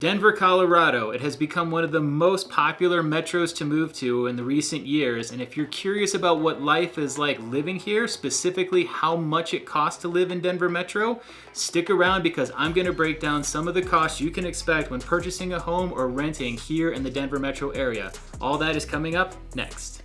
Denver, Colorado. It has become one of the most popular metros to move to in the recent years. And if you're curious about what life is like living here, specifically how much it costs to live in Denver Metro, stick around because I'm going to break down some of the costs you can expect when purchasing a home or renting here in the Denver Metro area. All that is coming up next.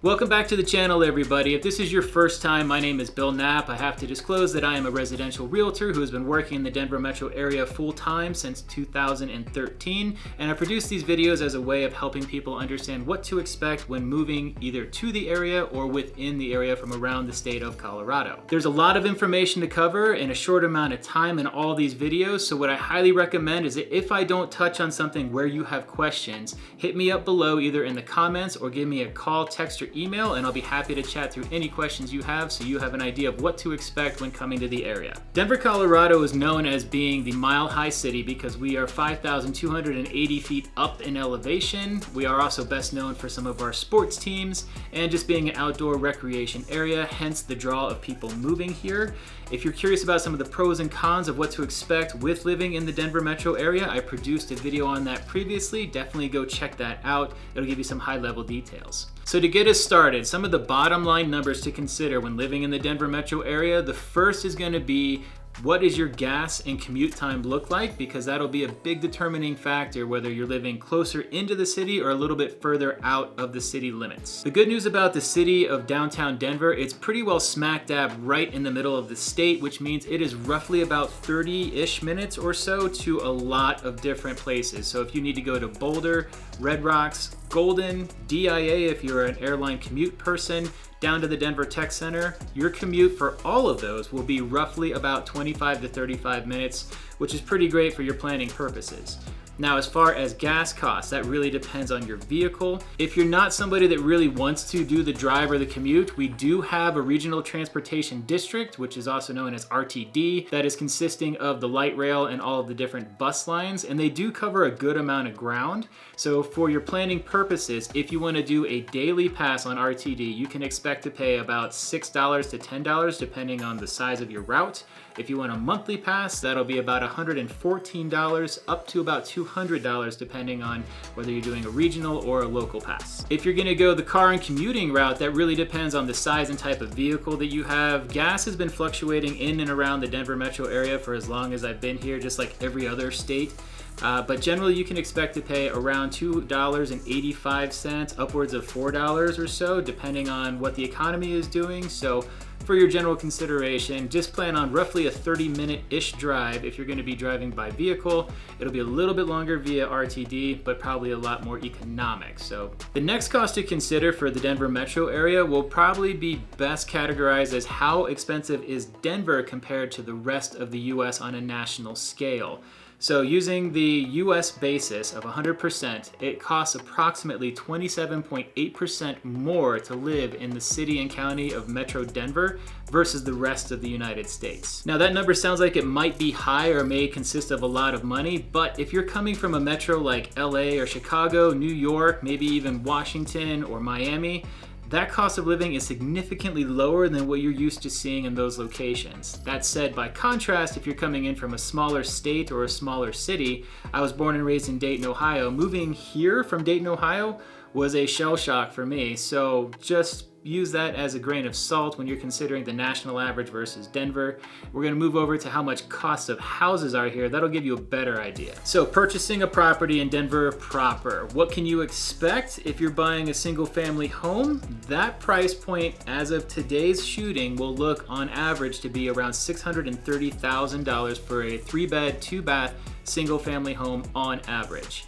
Welcome back to the channel, everybody. If this is your first time, my name is Bill Knapp. I have to disclose that I am a residential realtor who has been working in the Denver metro area full-time since 2013, and I produce these videos as a way of helping people understand what to expect when moving either to the area or within the area from around the state of Colorado. There's a lot of information to cover in a short amount of time in all these videos, so what I highly recommend is that if I don't touch on something where you have questions, hit me up below either in the comments or give me a call, text, or email, and I'll be happy to chat through any questions you have so you have an idea of what to expect when coming to the area. Denver, Colorado is known as being the Mile High City because we are 5,280 feet up in elevation. We are also best known for some of our sports teams and just being an outdoor recreation area, hence the draw of people moving here. If you're curious about some of the pros and cons of what to expect with living in the Denver metro area, I produced a video on that previously. Definitely go check that out. It'll give you some high-level details. So to get us started, some of the bottom line numbers to consider when living in the Denver metro area. The first is going to be, what does your gas and commute time look like? Because that'll be a big determining factor whether you're living closer into the city or a little bit further out of the city limits. The good news about the city of downtown Denver, it's pretty well smack dab right in the middle of the state, which means it is roughly about 30-ish minutes or so to a lot of different places. So if you need to go to Boulder, Red Rocks, Golden, DIA if you're an airline commute person, down to the Denver Tech Center, your commute for all of those will be roughly about 25 to 35 minutes, which is pretty great for your planning purposes. Now, as far as gas costs, that really depends on your vehicle. If you're not somebody that really wants to do the drive or the commute, we do have a regional transportation district, which is also known as RTD, that is consisting of the light rail and all of the different bus lines, and they do cover a good amount of ground. So for your planning purposes, if you want to do a daily pass on RTD, you can expect to pay about $6 to $10 depending on the size of your route. If you want a monthly pass, that'll be about $114 up to about $200 depending on whether you're doing a regional or a local pass. If you're gonna go the car and commuting route, that really depends on the size and type of vehicle that you have. Gas has been fluctuating in and around the Denver metro area for as long as I've been here, just like every other state. But generally you can expect to pay around $2.85, upwards of $4 or so, depending on what the economy is doing. So for your general consideration, just plan on roughly a 30-minute-ish drive if you're going to be driving by vehicle. It'll be a little bit longer via RTD, but probably a lot more economic. So the next cost to consider for the Denver metro area will probably be best categorized as how expensive is Denver compared to the rest of the US on a national scale. So using the US basis of 100%, it costs approximately 27.8% more to live in the city and county of Metro Denver versus the rest of the United States. Now that number sounds like it might be high or may consist of a lot of money, but if you're coming from a metro like LA or Chicago, New York, maybe even Washington or Miami, that cost of living is significantly lower than what you're used to seeing in those locations. That said, by contrast, if you're coming in from a smaller state or a smaller city, I was born and raised in Dayton, Ohio. Moving here from Dayton, Ohio was a shell shock for me. So just use that as a grain of salt when you're considering the national average versus Denver. We're gonna move over to how much costs of houses are here. That'll give you a better idea. So purchasing a property in Denver proper, what can you expect if you're buying a single family home? That price point as of today's shooting will look on average to be around $630,000 for a 3-bed, 2-bath, single family home on average.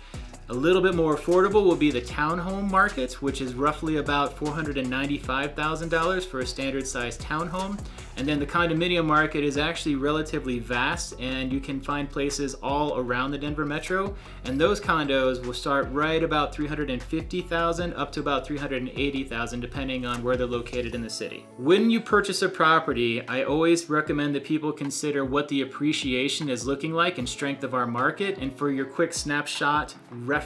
A little bit more affordable will be the townhome market, which is roughly about $495,000 for a standard size townhome. And then the condominium market is actually relatively vast, and you can find places all around the Denver metro. And those condos will start right about $350,000 up to about $380,000 depending on where they're located in the city. When you purchase a property, I always recommend that people consider what the appreciation is looking like and strength of our market. And for your quick snapshot reference,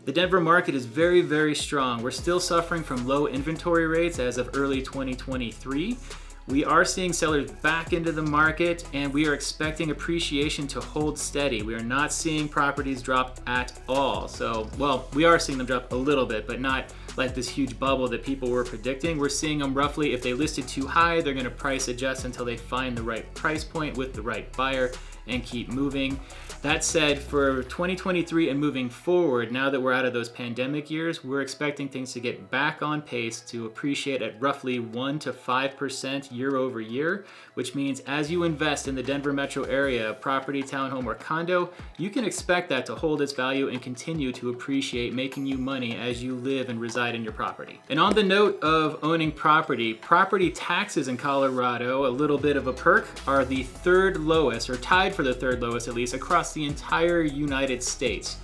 The Denver market is very, very strong. We're still suffering from low inventory rates as of early 2023. We are seeing sellers back into the market, and we are expecting appreciation to hold steady. We are not seeing properties drop at all. So, well, we are seeing them drop a little bit, but not like this huge bubble that people were predicting. We're seeing them roughly, if they listed too high, they're gonna price adjust until they find the right price point with the right buyer and keep moving. That said, for 2023 and moving forward, now that we're out of those pandemic years, we're expecting things to get back on pace to appreciate at roughly 1 to 5% year over year, which means as you invest in the Denver metro area, property, townhome, or condo, you can expect that to hold its value and continue to appreciate, making you money as you live and reside in your property. And on the note of owning property taxes in Colorado, a little bit of a perk, are the third lowest, or tied for the third lowest at least, across the entire United States.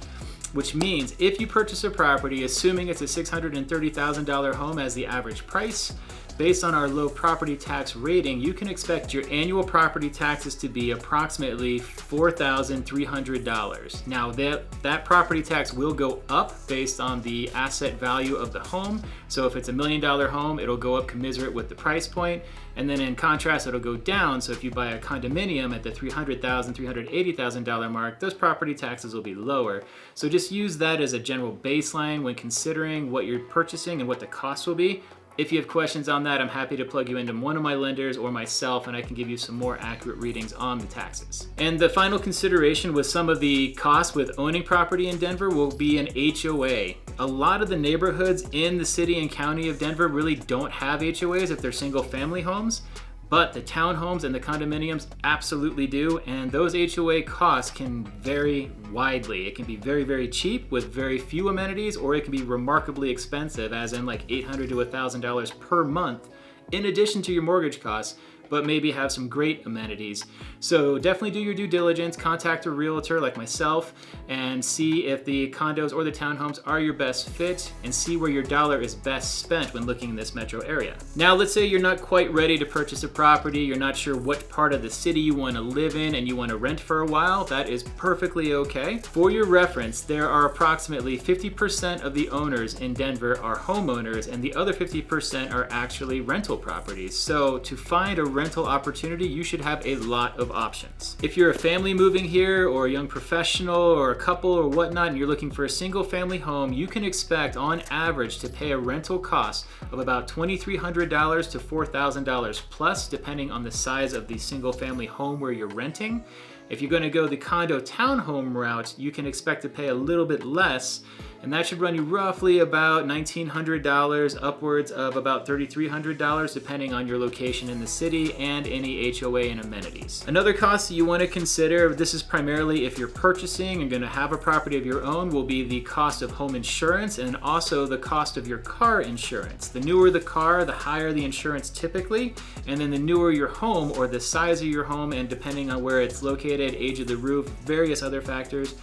Which means if you purchase a property, assuming it's a $630,000 home as the average price, based on our low property tax rating, you can expect your annual property taxes to be approximately $4,300. Now that property tax will go up based on the asset value of the home. So if it's $1 million home, it'll go up commensurate with the price point. And then in contrast, it'll go down. So if you buy a condominium at the $300,000, $380,000 mark, those property taxes will be lower. So just use that as a general baseline when considering what you're purchasing and what the cost will be. If you have questions on that, I'm happy to plug you into one of my lenders or myself, and I can give you some more accurate readings on the taxes. And the final consideration with some of the costs with owning property in Denver will be an HOA. A lot of the neighborhoods in the city and county of Denver really don't have HOAs if they're single family homes, but the townhomes and the condominiums absolutely do, and those HOA costs can vary widely. It can be very, very cheap with very few amenities, or it can be remarkably expensive, as in like $800 to $1,000 per month, in addition to your mortgage costs, but maybe have some great amenities. So definitely do your due diligence, contact a realtor like myself, and see if the condos or the townhomes are your best fit, and see where your dollar is best spent when looking in this metro area. Now, let's say you're not quite ready to purchase a property, you're not sure what part of the city you want to live in, and you want to rent for a while. That is perfectly okay. For your reference, there are approximately 50% of the owners in Denver are homeowners, and the other 50% are actually rental properties. So to find a rental opportunity, you should have a lot of options. If you're a family moving here, or a young professional, or a couple, or whatnot, and you're looking for a single family home, you can expect on average to pay a rental cost of about $2,300 to $4,000 plus, depending on the size of the single family home where you're renting. If you're going to go the condo townhome route, you can expect to pay a little bit less, and that should run you roughly about $1,900 upwards of about $3,300 depending on your location in the city and any HOA and amenities. Another cost that you want to consider, this is primarily if you're purchasing and going to have a property of your own, will be the cost of home insurance and also the cost of your car insurance. The newer the car, the higher the insurance typically, and then the newer your home or the size of your home, and depending on where it's located, age of the roof, various other factors,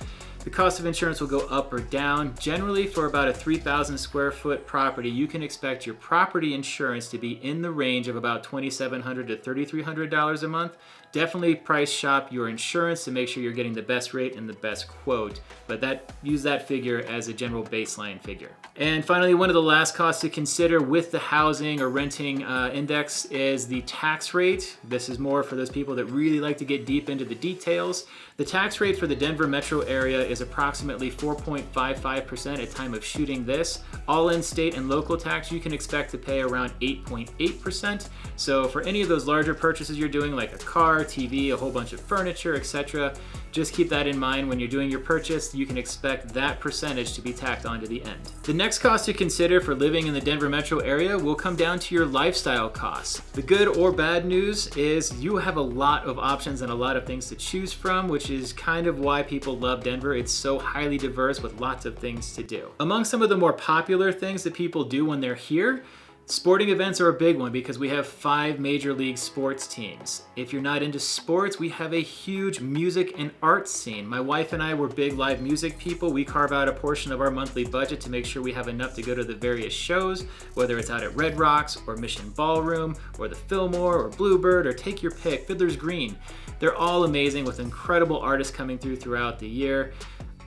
the cost of insurance will go up or down. Generally, for about a 3,000 square foot property, you can expect your property insurance to be in the range of about $2,700 to $3,300 a month. Definitely price shop your insurance to make sure you're getting the best rate and the best quote, but use that figure as a general baseline figure. And finally, one of the last costs to consider with the housing or renting index is the tax rate. This is more for those people that really like to get deep into the details. The tax rate for the Denver metro area is approximately 4.55% at time of shooting this. All in state and local tax, you can expect to pay around 8.8%. So for any of those larger purchases you're doing, like a car, TV, a whole bunch of furniture, etc., just keep that in mind when you're doing your purchase. You can expect that percentage to be tacked onto the end. The next cost to consider for living in the Denver metro area will come down to your lifestyle costs. The good or bad news is you have a lot of options and a lot of things to choose from, which is kind of why people love Denver. It's so highly diverse with lots of things to do. Among some of the more popular things that people do when they're here, sporting events are a big one because we have 5 major league sports teams. If you're not into sports, we have a huge music and art scene. My wife and I were big live music people. We carve out a portion of our monthly budget to make sure we have enough to go to the various shows, whether it's out at Red Rocks or Mission Ballroom or the Fillmore or Bluebird or take your pick, Fiddler's Green. They're all amazing with incredible artists coming throughout the year.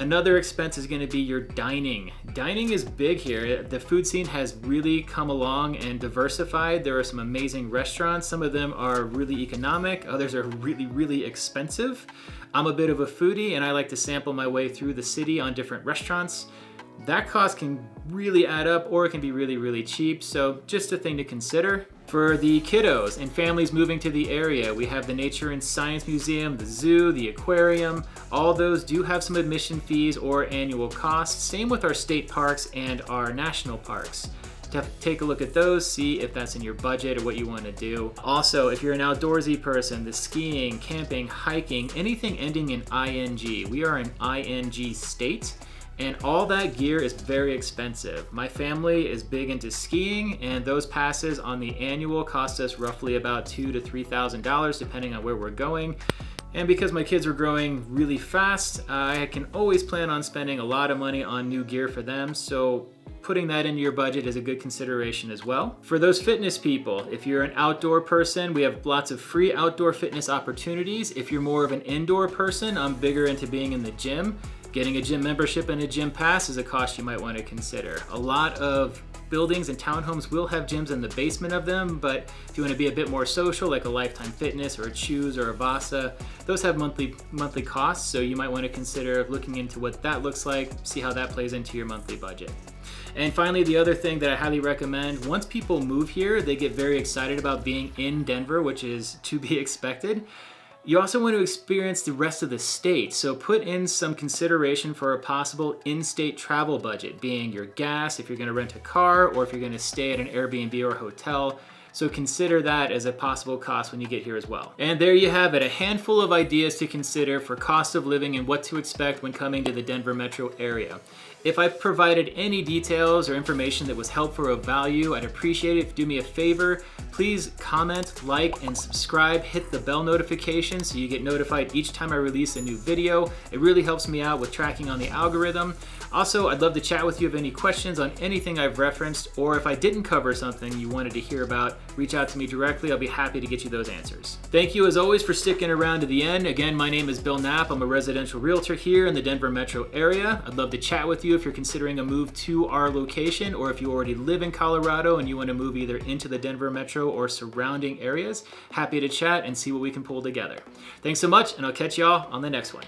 Another expense is going to be your dining. Dining is big here. The food scene has really come along and diversified. There are some amazing restaurants. Some of them are really economic, others are really, really expensive. I'm a bit of a foodie and I like to sample my way through the city on different restaurants. That cost can really add up, or it can be really, really cheap, so just a thing to consider. For the kiddos and families moving to the area, we have the Nature and Science Museum, the zoo, the aquarium. All those do have some admission fees or annual costs. Same with our state parks and our national parks. Take a look at those, see if that's in your budget or what you want to do. Also, if you're an outdoorsy person, the skiing, camping, hiking, anything ending in ing. We are an ing state. And all that gear is very expensive. My family is big into skiing, and those passes on the annual cost us roughly about $2,000 to $3,000 depending on where we're going. And because my kids are growing really fast, I can always plan on spending a lot of money on new gear for them, so putting that into your budget is a good consideration as well. For those fitness people, if you're an outdoor person, we have lots of free outdoor fitness opportunities. If you're more of an indoor person, I'm bigger into being in the gym. Getting a gym membership and a gym pass is a cost you might want to consider. A lot of buildings and townhomes will have gyms in the basement of them, but if you want to be a bit more social, like a Lifetime Fitness or a Choose or a Vasa, those have monthly costs, so you might want to consider looking into what that looks like, see how that plays into your monthly budget. And finally, the other thing that I highly recommend, once people move here, they get very excited about being in Denver, which is to be expected. You also want to experience the rest of the state, so put in some consideration for a possible in-state travel budget, being your gas, if you're going to rent a car, or if you're going to stay at an Airbnb or hotel. So consider that as a possible cost when you get here as well. And there you have it, a handful of ideas to consider for cost of living and what to expect when coming to the Denver metro area. If I provided any details or information that was helpful or of value, I'd appreciate it if you do me a favor. Please comment, like, and subscribe. Hit the bell notification so you get notified each time I release a new video. It really helps me out with tracking on the algorithm. Also, I'd love to chat with you if you have any questions on anything I've referenced, or if I didn't cover something you wanted to hear about, reach out to me directly. I'll be happy to get you those answers. Thank you as always for sticking around to the end. Again, my name is Bill Knapp. I'm a residential realtor here in the Denver metro area. I'd love to chat with you if you're considering a move to our location, or if you already live in Colorado and you want to move either into the Denver metro or surrounding areas. Happy to chat and see what we can pull together. Thanks so much, and I'll catch y'all on the next one.